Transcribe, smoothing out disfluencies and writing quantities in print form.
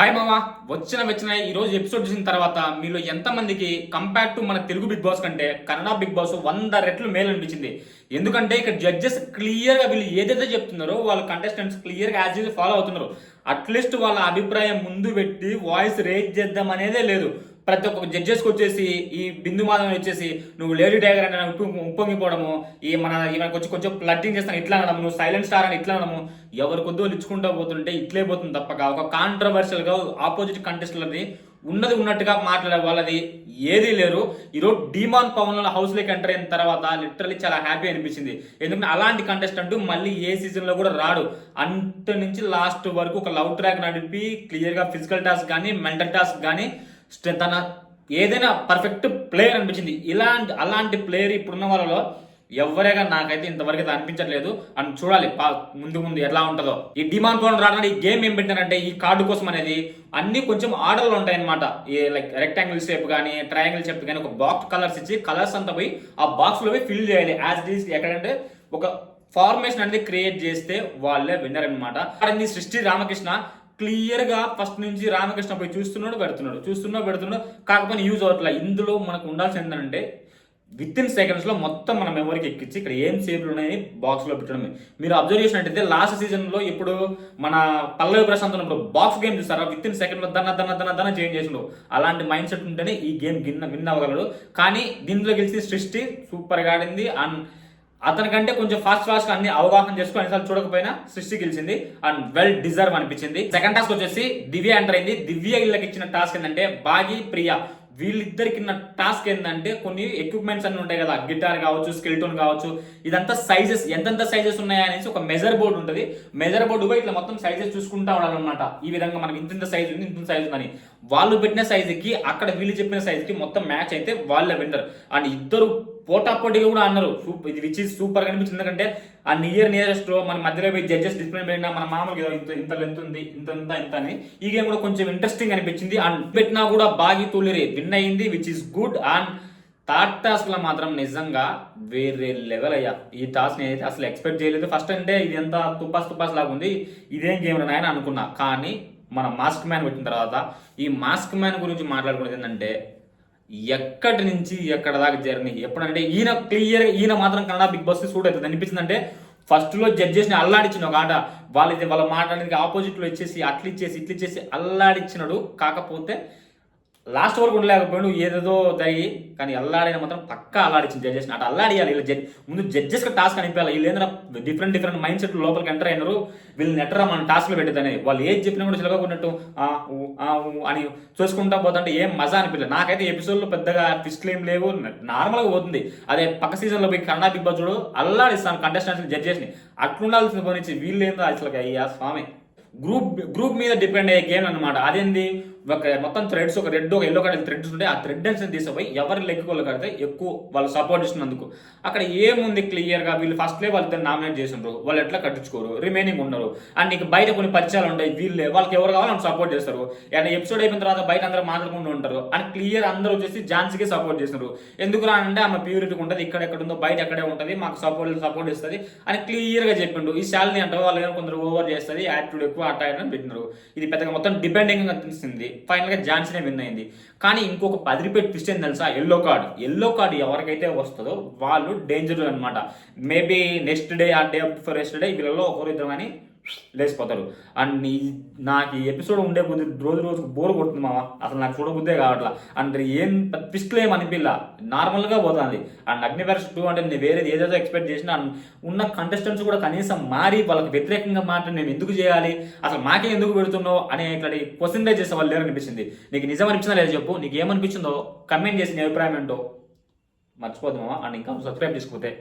Hi మామ, వచ్చిన ఈ రోజు ఎపిసోడ్ చూసిన తర్వాత మీలో ఎంతమందికి కంపేర్ టు మన తెలుగు బిగ్ బాస్ కంటే కన్నడ బిగ్ బాస్ 100 రెట్లు మేలు అనిపించింది. ఎందుకంటే ఇక్కడ జడ్జెస్ క్లియర్గా వీళ్ళు ఏదైతే చెప్తున్నారో వాళ్ళ కంటెస్టెంట్స్ క్లియర్గా యాజ్ యూజువల్ ఫాలో అవుతున్నారు. అట్లీస్ట్ వాళ్ళ అభిప్రాయం ముందు పెట్టి వాయిస్ రేజ్ చేద్దాం అనేదే లేదు. ప్రతి ఒక్క జడ్జెస్కి వచ్చేసి ఈ బిందు మాధవ్ వచ్చేసి నువ్వు లేడీ టైగర్ అని ఉప్పొంగిపోవడము, ఈమెకు వచ్చి కొంచెం ఫ్లడ్డింగ్ చేస్తాను ఇట్లా అనడము, నువ్వు సైలెంట్ స్టార్ అని ఇట్లా అనడము, ఎవరి కొద్దో ఇచ్చుకుంటూ పోతుంటే ఇట్లే పోతుంది తప్పక ఒక కాంట్రవర్షియల్గా ఆపోజిట్ కంటెస్టర్లది ఉన్నది ఉన్నట్టుగా మాట్లాడే వాళ్ళది ఏదీ లేరు. ఈరోజు డీమాన్ పవన్ హౌస్లోకి ఎంటర్ అయిన తర్వాత లిటరలీ చాలా హ్యాపీ అనిపించింది. ఎందుకంటే అలాంటి కంటెస్టెంట్ మళ్ళీ ఏ సీజన్లో కూడా రాడు. అంత నుంచి లాస్ట్ వరకు ఒక లవ్ ట్రాక్ నడిపి క్లియర్గా ఫిజికల్ టాస్క్ కానీ మెంటల్ టాస్క్ కానీ తన ఏదైనా పర్ఫెక్ట్ ప్లేయర్ అనిపించింది. అలాంటి ప్లేయర్ ఇప్పుడున్న వాళ్ళలో ఎవరేగా నాకైతే ఇంతవరకు అయితే అనిపించట్లేదు. అని చూడాలి ముందు ఎలా ఉంటుందో. ఈ డిమాండ్ పవన్ రావడానికి ఈ గేమ్ ఏం పెట్టారంటే ఈ కార్డు కోసం అనేది అన్ని కొంచెం ఆర్డర్లు ఉంటాయన్నమాట. ఈ లైక్ రెక్టాంగిల్ షేప్ కానీ ట్రయాంగిల్ షేప్ కానీ ఒక బాక్స్ కలర్స్ ఇచ్చి కలర్స్ అంతా పోయి ఆ బాక్స్లో పోయి ఫిల్ చేయాలి. యాజ్ ఇట్ ఈస్ ఎక్కడంటే ఒక ఫార్మేషన్ అనేది క్రియేట్ చేస్తే వాళ్ళే విన్నర్ అనమాట. సృష్టి రామకృష్ణ క్లియర్గా ఫస్ట్ నుంచి రామకృష్ణ పోయి చూస్తున్నాడు పెడుతున్నాడు కాకపోతే యూజ్ అవట్లే. ఇందులో మనకు ఉండాల్సింది ఏంటంటే విత్ ఇన్ సెకండ్స్లో మొత్తం మన మెమరీకి ఎక్కించి ఇక్కడ ఏం సేపులు ఉన్నాయని బాక్స్లో పెట్టడమే. మీరు అబ్జర్వ్ చేసినట్టయితే లాస్ట్ సీజన్లో ఇప్పుడు మన పల్లవి ప్రశాంత్ ఉన్నప్పుడు బాక్స్ గేమ్ చూస్తారా, విత్ ఇన్ సెకండ్లో దన్న చేంజ్ చేసిండు. అలాంటి మైండ్ సెట్ ఉంటేనే ఈ గేమ్ విన్ అవ్వగలడు. కానీ దీంట్లో గెలిచి సృష్టి సూపర్గా ఆడింది. అండ్ అతనికంటే కొంచెం ఫాస్ట్ అన్ని అవగాహన చేసుకుని అన్నిసార్లు చూడకపోయినా సృష్టి గెలిచింది అండ్ వెల్ డిజర్వ్ అనిపించింది. సెకండ్ టాస్క్ వచ్చేసి దివ్య ఎంటర్ అయింది. దివ్య ఇళ్ళకి ఇచ్చిన టాస్క్ ఏంటంటే బాగి ప్రియా వీళ్ళిద్దరికి టాస్క్ ఏంటంటే కొన్ని ఎక్విప్మెంట్స్ అన్ని ఉంటాయి కదా, గిటార్ కావచ్చు, స్కెల్టోన్ కావచ్చు, ఇదంతా సైజెస్ ఎంతెంత సైజెస్ ఉన్నాయా అనేసి ఒక మెజర్ బోర్డు ఉంటుంది. మెజర్ బోర్డు ఇట్లా మొత్తం సైజెస్ చూసుకుంటా ఉండాలన్నమాట. ఈ విధంగా మనకి ఇంత సైజ్ ఉంది, ఇంత సైజ్ ఉందని వాళ్ళు పెట్టిన సైజుకి అక్కడ వీళ్ళు చెప్పిన సైజుకి మొత్తం మ్యాచ్ అయితే వాళ్ళే విన్నర్. అండ్ ఇద్దరు పోటాపోటీగా కూడా అన్నారు. ఇది విచ్ ఈజ్ సూపర్ అనిపించింది. ఎందుకంటే ఆ నియరెస్ట్ మన మధ్యలో పోయి జడ్జెస్ డిస్ప్లే పెట్టినా మన మామూలుగా ఇంత లెంత్ ఉంది ఇంత అని ఈ గేమ్ కూడా కొంచెం ఇంట్రెస్టింగ్ అనిపించింది. అండ్ పెట్టినా కూడా బాగి తూలిరి విన్ అయింది which is good. And third task లో మాత్రం నిజంగా వేరే లెవెల్ అయ్యా. ఈ టాస్క్ నేనైతే అసలు ఎక్స్పెక్ట్ చేయలేదు. ఫస్ట్ అంటే ఇది ఎంత తుపాస్ లాగా ఉంది, ఇదేం గేమ్ నాయన అనుకున్నా. కానీ మన మాస్క్ మ్యాన్ పెట్టిన తర్వాత ఈ మాస్క్ మ్యాన్ గురించి మాట్లాడుకునేది ఏంటంటే ఎక్కడి నుంచి ఎక్కడ దాకా జర్నీ. ఎప్పుడంటే ఈయన మాత్రం కన్నడ బిగ్ బాస్ సూట్ అవుతుంది అనిపించింది. అంటే ఫస్ట్ లో జడ్జెస్ ని అల్లాడిచ్చిన ఒక ఆట వాళ్ళ మాట్లాడడానికి ఆపోజిట్ లో ఇచ్చేసి ఇట్లిచ్చేసి అల్లాడిచ్చినాడు. కాకపోతే లాస్ట్ వరకు ఉండలేకపోయాడు, ఏదేదో జరిగి. కానీ అల్లాడిన మాత్రం పక్కా అల్లాడించింది జడ్జెస్. అటు అల్లాడియాలి వీళ్ళు ముందు జడ్జెస్ టాస్క్ అనిపించాలి. వీళ్ళు ఏంటంటే డిఫరెంట్ మైండ్ సెట్ లోపలికి ఎంటర్ అయినారు. వీళ్ళని ఎట్టరా మన టాస్క్లో పెట్టేదని వాళ్ళు ఏది చెప్పినా కూడా చిలకకున్నట్టు అని చూసుకుంటా పోతుంటే ఏం మజా అనిపించలేదు. నాకైతే ఎపిసోడ్లో పెద్దగా ట్విస్ట్లు ఏం లేవు, నార్మల్గా పోతుంది. అదే పక్క సీజన్లో పోయి కన్నడ బిగ్ బాస్ చూడు అల్లాడిస్తాను కంటెస్టెంట్స్ జడ్జెస్ని. అట్లుండాల్సిన పోనిచ్చి వీళ్ళు ఏందో అసలు అయ్యా స్వామి. గ్రూప్ మీద డిపెండ్ అయ్యే గేమ్ అనమాట. అదేంది ఒక మొత్తం థ్రెడ్స్ ఒక రెడ్ ఒక ఎల్లో కలర్ థ్రెడ్స్ ఉంటే ఆ థ్రెడ్ అని తీసుకుపోయి ఎవరి లెక్కలు కడితే ఎక్కువ వాళ్ళు సపోర్ట్ ఇస్తున్నందుకు అక్కడ ఏముంది క్లియర్గా వీళ్ళు ఫస్ట్లే వాళ్ళిద్దరు నామినేట్ చేసిండ్రు, వాళ్ళు ఎట్లా కట్టించుకోరు, రిమైనింగ్ ఉన్నారు. అండ్ నీకు బయట కొన్ని పరిచయాలు ఉంటాయి, వీళ్ళే వాళ్ళకి ఎవరు కావాలో వాళ్ళు సపోర్ట్ చేస్తారు. ఏదైనా ఎపిసోడ్ అయిపోయిన తర్వాత బయట అందరూ మాట్లాడుకుంటూ ఉంటారు. అండ్ క్లియర్ అందరూ వచ్చేసి ఝాన్సీకి సపోర్ట్ చేస్తున్నారు. ఎందుకు రానంటే ఆమె ప్యూరిటీ ఉంటుంది, ఇక్కడ ఉందో బయట ఎక్కడే ఉంటుంది, మాకు సపోర్ట్ ఇస్తుంది అని క్లియర్గా చెప్పిండు. ఈ శాలిని అంటే వాళ్ళు ఏమైనా కొందరు ఓవర్ చేస్తుంది, యాటిట్యూడ్ ఎక్కువ అట్లా పెట్టినారు. ఇది పెద్దగా మొత్తం డిపెండింగ్ అనిపిస్తుంది. ఫైనల్గా ఝాన్సీనే విన్ అయింది. కానీ ఇంకొక 10 రూపాయలు ట్విస్ట్ ఏంటి తెలుసా, ఎల్లో కార్డు ఎవరికైతే వస్తుందో వాళ్ళు డేంజర్ అనమాట. మేబీ నెక్స్ట్ డే ఆ డే బిఫోర్ నెక్స్ట్ డే వీళ్ళలో ఒకరు ఇద్దరు కానీ లేచిపోతారు. అండ్ నాకు ఈ ఎపిసోడ్ ఉండే కొద్ది రోజుకు బోర్ కొడుతుంది మామ, అసలు నాకు చూడబుద్దే కావట్లా. అండ్ ఏం ట్విస్ట్లు ఏం అనిపిల్ల, నార్మల్గా పోతుంది. అండ్ అగ్నివేర్ 2 అంటే నేను వేరేది ఏదేదో ఎక్స్పెక్ట్ చేసిన ఉన్న కంటెస్టెంట్స్ కూడా కనీసం మారి వాళ్ళకి వ్యతిరేకంగా మాట్లాడి మేము ఎందుకు చేయాలి, అసలు మాకే ఎందుకు పెడుతున్నావు అనే ఇట్లా క్వశ్చన్ రైజ్ చేసే వాళ్ళు లేరు అనిపించింది. నీకు నిజం అనిపించిందా లేదా చెప్పు, నీకు ఏమనిపించిందో కమెంట్ చేసి నీ అభిప్రాయం ఏంటో మర్చిపోద్దు మామ. అండ్ ఇంకా సబ్స్క్రైబ్ చేసుకోతే